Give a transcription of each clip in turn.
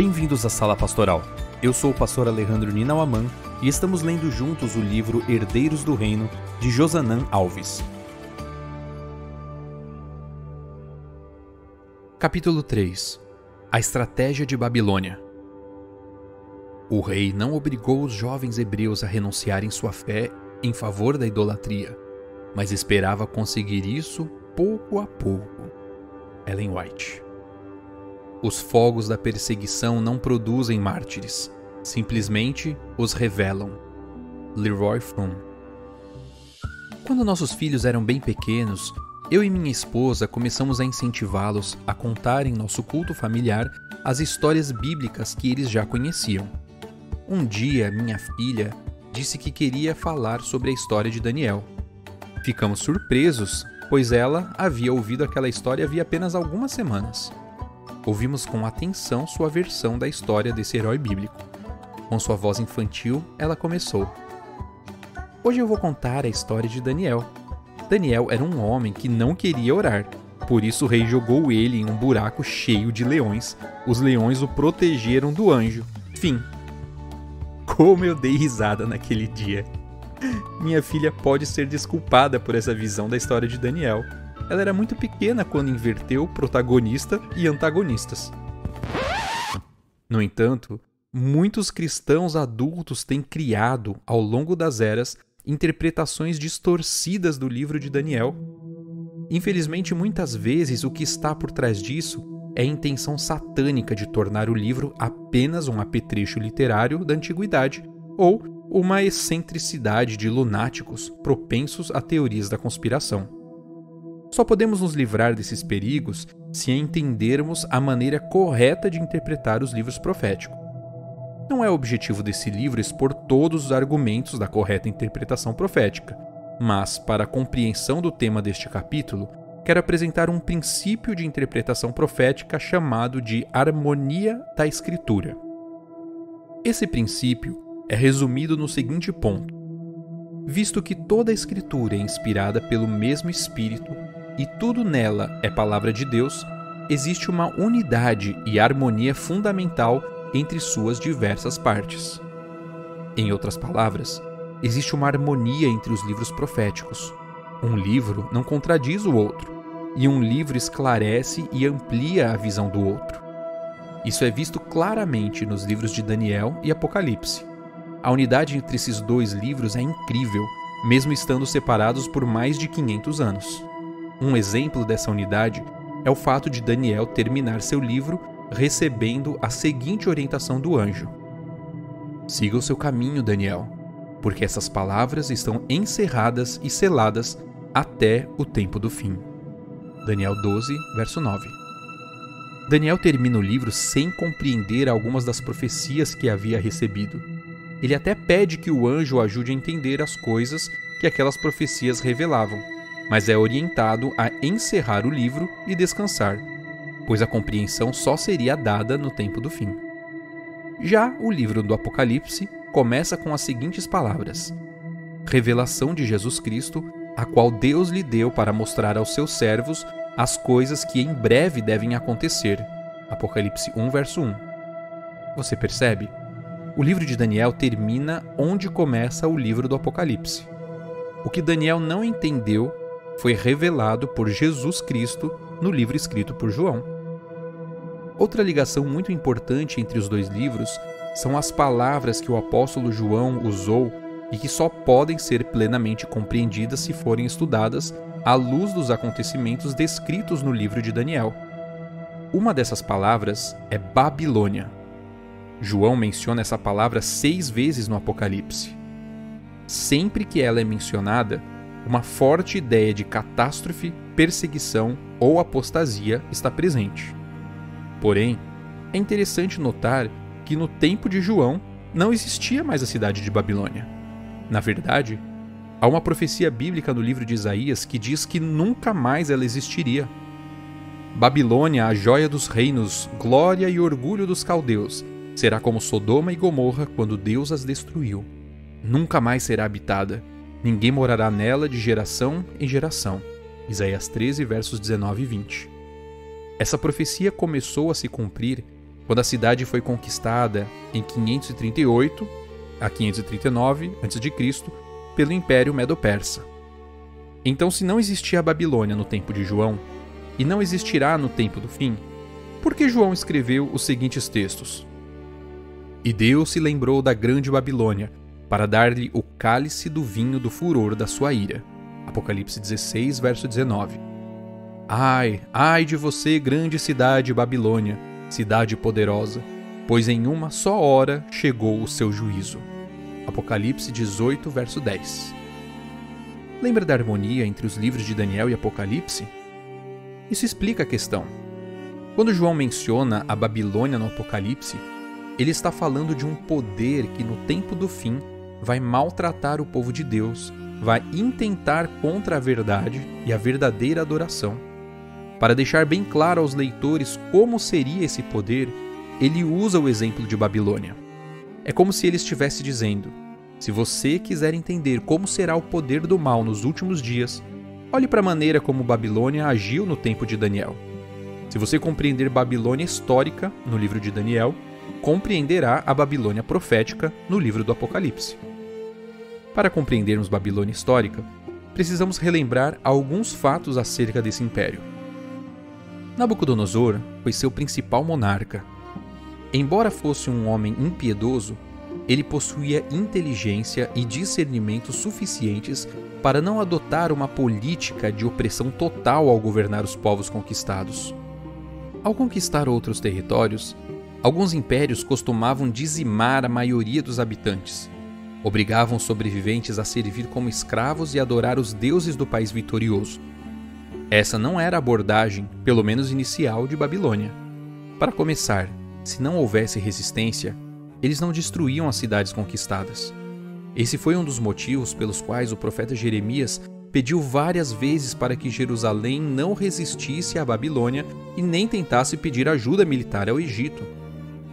Bem-vindos à Sala Pastoral. Eu sou o pastor Alejandro Ninauaman e estamos lendo juntos o livro Herdeiros do Reino, de Josanã Alves. Capítulo 3. A Estratégia de Babilônia. O rei não obrigou os jovens hebreus a renunciarem sua fé em favor da idolatria, mas esperava conseguir isso pouco a pouco. Ellen White. Os fogos da perseguição não produzem mártires, simplesmente os revelam. Leroy Fromm. Quando nossos filhos eram bem pequenos, eu e minha esposa começamos a incentivá-los a contar em nosso culto familiar as histórias bíblicas que eles já conheciam. Um dia, minha filha disse que queria falar sobre a história de Daniel. Ficamos surpresos, pois ela havia ouvido aquela história havia apenas algumas semanas. Ouvimos com atenção sua versão da história desse herói bíblico. Com sua voz infantil, ela começou. Hoje eu vou contar a história de Daniel. Daniel era um homem que não queria orar. Por isso o rei jogou ele em um buraco cheio de leões. Os leões o protegeram do anjo. Fim. Como eu dei risada naquele dia. Minha filha pode ser desculpada por essa visão da história de Daniel. Ela era muito pequena quando inverteu protagonista e antagonistas. No entanto, muitos cristãos adultos têm criado, ao longo das eras, interpretações distorcidas do livro de Daniel. Infelizmente, muitas vezes, o que está por trás disso é a intenção satânica de tornar o livro apenas um apetrecho literário da antiguidade ou uma excentricidade de lunáticos propensos a teorias da conspiração. Só podemos nos livrar desses perigos se entendermos a maneira correta de interpretar os livros proféticos. Não é o objetivo desse livro expor todos os argumentos da correta interpretação profética, mas, para a compreensão do tema deste capítulo, quero apresentar um princípio de interpretação profética chamado de harmonia da Escritura. Esse princípio é resumido no seguinte ponto: visto que toda a Escritura é inspirada pelo mesmo Espírito e tudo nela é palavra de Deus, existe uma unidade e harmonia fundamental entre suas diversas partes. Em outras palavras, existe uma harmonia entre os livros proféticos. Um livro não contradiz o outro, e um livro esclarece e amplia a visão do outro. Isso é visto claramente nos livros de Daniel e Apocalipse. A unidade entre esses dois livros é incrível, mesmo estando separados por mais de 500 anos. Um exemplo dessa unidade é o fato de Daniel terminar seu livro recebendo a seguinte orientação do anjo: siga o seu caminho, Daniel, porque essas palavras estão encerradas e seladas até o tempo do fim. Daniel 12, verso 9. Daniel termina o livro sem compreender algumas das profecias que havia recebido. Ele até pede que o anjo o ajude a entender as coisas que aquelas profecias revelavam, mas é orientado a encerrar o livro e descansar, pois a compreensão só seria dada no tempo do fim. Já o livro do Apocalipse começa com as seguintes palavras: revelação de Jesus Cristo, a qual Deus lhe deu para mostrar aos seus servos as coisas que em breve devem acontecer. Apocalipse 1, verso 1. Você percebe? O livro de Daniel termina onde começa o livro do Apocalipse. O que Daniel não entendeu foi revelado por Jesus Cristo no livro escrito por João. Outra ligação muito importante entre os dois livros são as palavras que o apóstolo João usou e que só podem ser plenamente compreendidas se forem estudadas à luz dos acontecimentos descritos no livro de Daniel. Uma dessas palavras é Babilônia. João menciona essa palavra 6 vezes no Apocalipse. Sempre que ela é mencionada, uma forte ideia de catástrofe, perseguição ou apostasia está presente. Porém, é interessante notar que no tempo de João não existia mais a cidade de Babilônia. Na verdade, há uma profecia bíblica no livro de Isaías que diz que nunca mais ela existiria. Babilônia, a joia dos reinos, glória e orgulho dos caldeus, será como Sodoma e Gomorra quando Deus as destruiu. Nunca mais será habitada. Ninguém morará nela de geração em geração. Isaías 13, versos 19 e 20. Essa profecia começou a se cumprir quando a cidade foi conquistada em 538 a 539 a.C. pelo Império Medo-Persa. Então, se não existia a Babilônia no tempo de João, e não existirá no tempo do fim, por que João escreveu os seguintes textos? E Deus se lembrou da grande Babilônia, para dar-lhe o cálice do vinho do furor da sua ira. Apocalipse 16, verso 19. Ai, ai de você, grande cidade Babilônia, cidade poderosa, pois em uma só hora chegou o seu juízo. Apocalipse 18, verso 10. Lembra da harmonia entre os livros de Daniel e Apocalipse? Isso explica a questão. Quando João menciona a Babilônia no Apocalipse, ele está falando de um poder que no tempo do fim vai maltratar o povo de Deus, vai intentar contra a verdade e a verdadeira adoração. Para deixar bem claro aos leitores como seria esse poder, ele usa o exemplo de Babilônia. É como se ele estivesse dizendo: se você quiser entender como será o poder do mal nos últimos dias, olhe para a maneira como Babilônia agiu no tempo de Daniel. Se você compreender Babilônia histórica no livro de Daniel, compreenderá a Babilônia profética no livro do Apocalipse. Para compreendermos Babilônia histórica, precisamos relembrar alguns fatos acerca desse império. Nabucodonosor foi seu principal monarca. Embora fosse um homem impiedoso, ele possuía inteligência e discernimento suficientes para não adotar uma política de opressão total ao governar os povos conquistados. Ao conquistar outros territórios, alguns impérios costumavam dizimar a maioria dos habitantes. Obrigavam os sobreviventes a servir como escravos e adorar os deuses do país vitorioso. Essa não era a abordagem, pelo menos inicial, de Babilônia. Para começar, se não houvesse resistência, eles não destruíam as cidades conquistadas. Esse foi um dos motivos pelos quais o profeta Jeremias pediu várias vezes para que Jerusalém não resistisse à Babilônia e nem tentasse pedir ajuda militar ao Egito.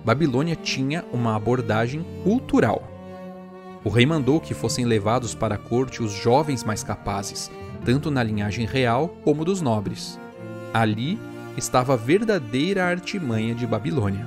Babilônia tinha uma abordagem cultural. O rei mandou que fossem levados para a corte os jovens mais capazes, tanto na linhagem real como dos nobres. Ali estava a verdadeira artimanha de Babilônia.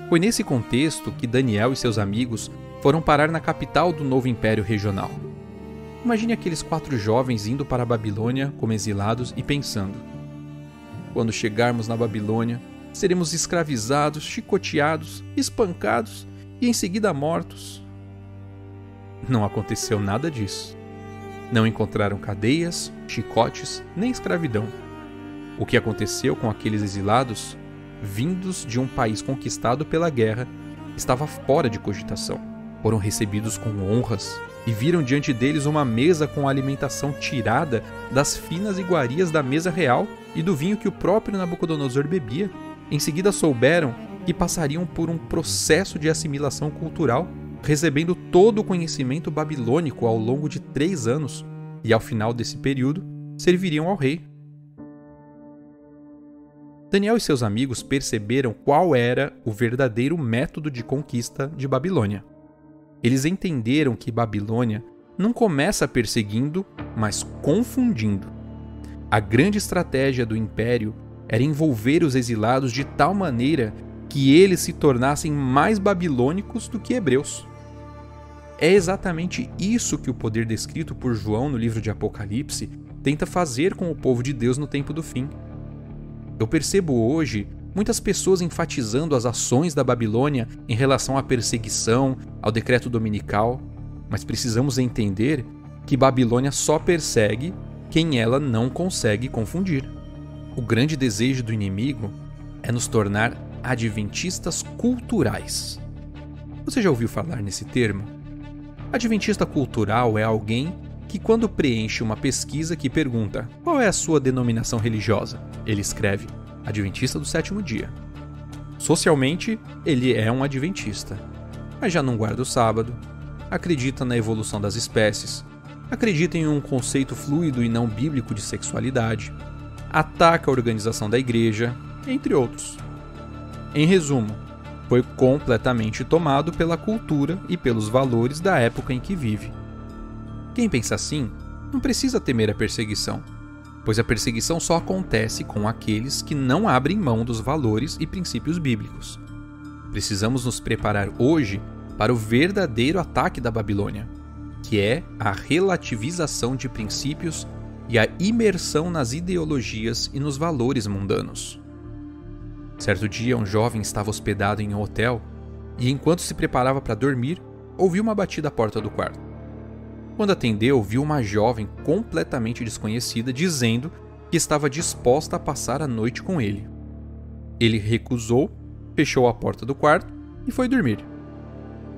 Foi nesse contexto que Daniel e seus amigos foram parar na capital do novo império regional. Imagine aqueles 4 jovens indo para a Babilônia como exilados e pensando: quando chegarmos na Babilônia, seremos escravizados, chicoteados, espancados e em seguida mortos. Não aconteceu nada disso. Não encontraram cadeias, chicotes, nem escravidão. O que aconteceu com aqueles exilados, vindos de um país conquistado pela guerra, estava fora de cogitação. Foram recebidos com honras e viram diante deles uma mesa com alimentação tirada das finas iguarias da mesa real e do vinho que o próprio Nabucodonosor bebia. Em seguida souberam que passariam por um processo de assimilação cultural, recebendo todo o conhecimento babilônico ao longo de 3 anos, e ao final desse período, serviriam ao rei. Daniel e seus amigos perceberam qual era o verdadeiro método de conquista de Babilônia. Eles entenderam que Babilônia não começa perseguindo, mas confundindo. A grande estratégia do império era envolver os exilados de tal maneira que eles se tornassem mais babilônicos do que hebreus. É exatamente isso que o poder descrito por João no livro de Apocalipse tenta fazer com o povo de Deus no tempo do fim. Eu percebo hoje muitas pessoas enfatizando as ações da Babilônia em relação à perseguição, ao decreto dominical, mas precisamos entender que Babilônia só persegue quem ela não consegue confundir. O grande desejo do inimigo é nos tornar adventistas culturais. Você já ouviu falar nesse termo? Adventista cultural é alguém que, quando preenche uma pesquisa que pergunta qual é a sua denominação religiosa, ele escreve Adventista do Sétimo Dia. Socialmente, ele é um adventista, mas já não guarda o sábado, acredita na evolução das espécies, acredita em um conceito fluido e não bíblico de sexualidade, ataca a organização da igreja, entre outros. Em resumo, foi completamente tomado pela cultura e pelos valores da época em que vive. Quem pensa assim não precisa temer a perseguição, pois a perseguição só acontece com aqueles que não abrem mão dos valores e princípios bíblicos. Precisamos nos preparar hoje para o verdadeiro ataque da Babilônia, que é a relativização de princípios e a imersão nas ideologias e nos valores mundanos. Certo dia, um jovem estava hospedado em um hotel e, enquanto se preparava para dormir, ouviu uma batida à porta do quarto. Quando atendeu, viu uma jovem completamente desconhecida dizendo que estava disposta a passar a noite com ele. Ele recusou, fechou a porta do quarto e foi dormir.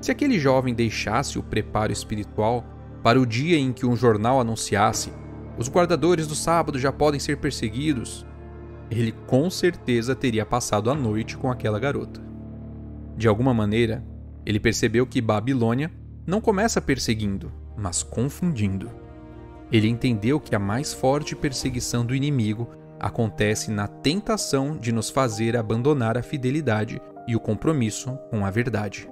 Se aquele jovem deixasse o preparo espiritual para o dia em que um jornal anunciasse "Os guardadores do sábado já podem ser perseguidos", ele com certeza teria passado a noite com aquela garota. De alguma maneira, ele percebeu que Babilônia não começa perseguindo, mas confundindo. Ele entendeu que a mais forte perseguição do inimigo acontece na tentação de nos fazer abandonar a fidelidade e o compromisso com a verdade.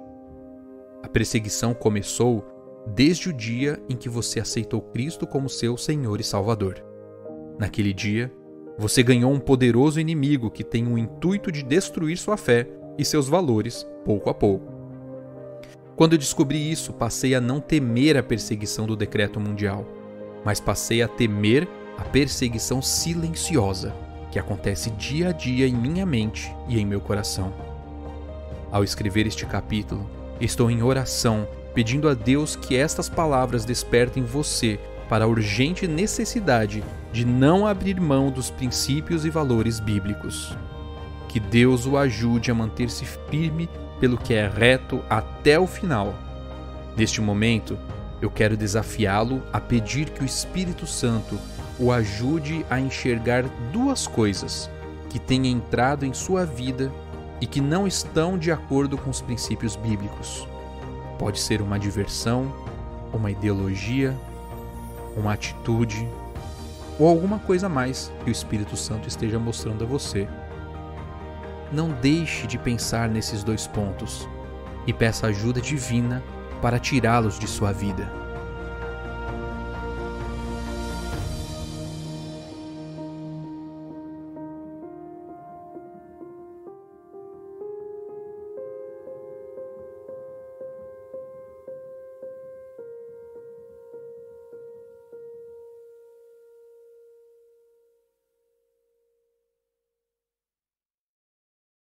A perseguição começou desde o dia em que você aceitou Cristo como seu Senhor e Salvador. Naquele dia, você ganhou um poderoso inimigo que tem o intuito de destruir sua fé e seus valores pouco a pouco. Quando eu descobri isso, passei a não temer a perseguição do decreto mundial, mas passei a temer a perseguição silenciosa que acontece dia a dia em minha mente e em meu coração. Ao escrever este capítulo, estou em oração pedindo a Deus que estas palavras despertem você para a urgente necessidade de não abrir mão dos princípios e valores bíblicos. Que Deus o ajude a manter-se firme pelo que é reto até o final. Neste momento, eu quero desafiá-lo a pedir que o Espírito Santo o ajude a enxergar duas coisas que têm entrado em sua vida e que não estão de acordo com os princípios bíblicos. Pode ser uma diversão, uma ideologia, uma atitude ou alguma coisa mais que o Espírito Santo esteja mostrando a você. Não deixe de pensar nesses dois pontos e peça ajuda divina para tirá-los de sua vida.